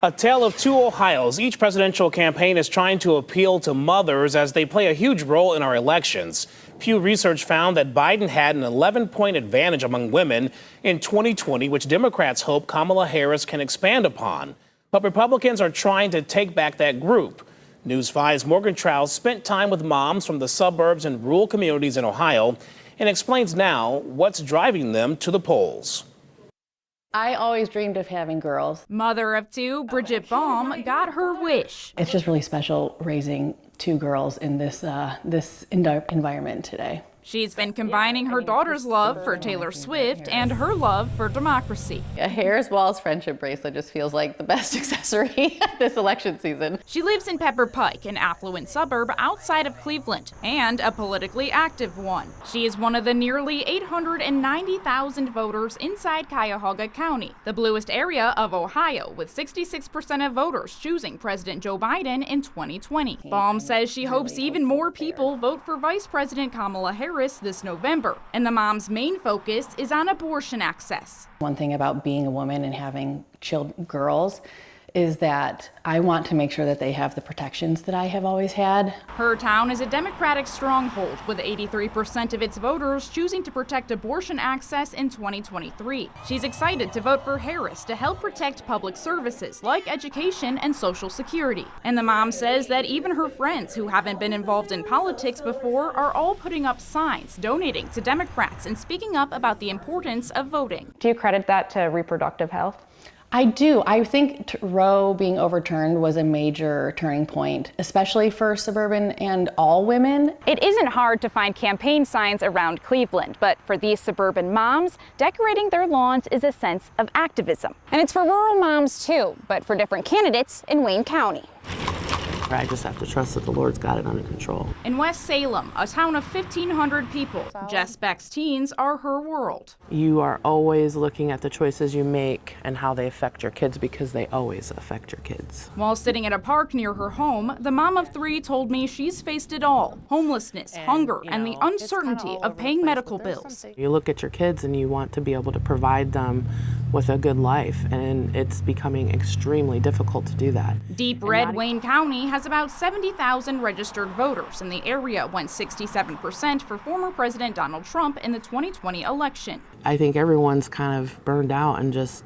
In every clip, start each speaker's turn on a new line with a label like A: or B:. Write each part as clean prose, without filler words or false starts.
A: A tale of two Ohios. Each presidential campaign is trying to appeal to mothers as they play a huge role in our elections. Pew Research found that Biden had an 11-point advantage among women in 2020, which Democrats hope Kamala Harris can expand upon. But Republicans are trying to take back that group. News 5's Morgan Trout spent time with moms from the suburbs and rural communities in Ohio and explains now what's driving them to the polls.
B: I always dreamed of having girls.
C: Mother of two, Bridget Baum, got her wish.
B: It's just really special raising two girls in this environment today.
C: She's been combining her daughter's love for Taylor Swift and her love for democracy.
B: A Harris Walls friendship bracelet just feels like the best accessory this election season.
C: She lives in Pepper Pike, an affluent suburb outside of Cleveland, and a politically active one. She is one of the nearly 890,000 voters inside Cuyahoga County, the bluest area of Ohio, with 66% of voters choosing President Joe Biden in 2020. Baum says she hopes even more people vote for Vice President Kamala Harris this November, and the mom's main focus is on abortion access.
B: One thing about being a woman and having girls is that I want to make sure that they have the protections that I have always had.
C: Her town is a Democratic stronghold, with 83% of its voters choosing to protect abortion access in 2023. She's excited to vote for Harris to help protect public services like education and Social Security. And the mom says that even her friends who haven't been involved in politics before are all putting up signs, donating to Democrats, and speaking up about the importance of voting.
D: Do you credit that to reproductive health?
B: I do. I think Roe being overturned was a major turning point, especially for suburban and all women.
D: It isn't hard to find campaign signs around Cleveland, but for these suburban moms, decorating their lawns is a sense of activism. And it's for rural moms too, but for different candidates in Wayne County.
E: I just have to trust that the Lord's got it under control.
C: In West Salem, a town of 1,500 people, Jess Beck's teens are her world.
E: You are always looking at the choices you make and how they affect your kids, because they always affect your kids.
C: While sitting at a park near her home, the mom of three told me she's faced it all: homelessness, hunger, and the uncertainty of paying medical bills.
E: You look at your kids and you want to be able to provide them with a good life, and it's becoming extremely difficult to do that.
C: Deep red Wayne County has about 70,000 registered voters, and the area went 67% for former President Donald Trump in the 2020 election.
E: I think everyone's kind of burned out and just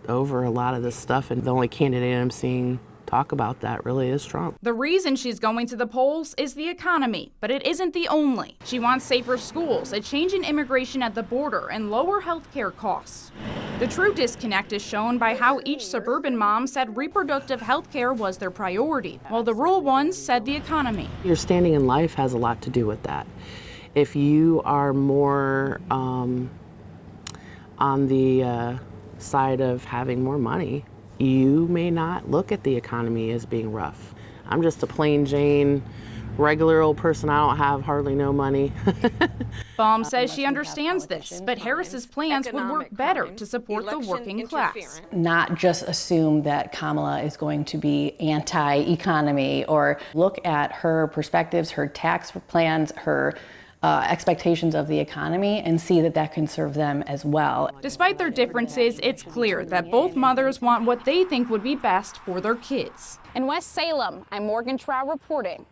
E: over a lot of this stuff, and the only candidate I'm seeing talk about that really is Trump.
C: The reason she's going to the polls is the economy, but it isn't the only. She wants safer schools, a change in immigration at the border, and lower health care costs. The true disconnect is shown by how each suburban mom said reproductive health care was their priority, while the rural ones said the economy.
E: Your standing in life has a lot to do with that. If you are more on the side of having more money, you may not look at the economy as being rough. I'm just a plain Jane, regular old person. I don't have hardly no money.
C: Baum says she understands this, but Harris's plans would work better to support the working class.
B: Not just assume that Kamala is going to be anti-economy, or look at her perspectives, her tax plans, her expectations of the economy, and see that that can serve them as well.
C: Despite their differences, it's clear that both mothers want what they think would be best for their kids.
D: In West Salem, I'm Morgan Trout reporting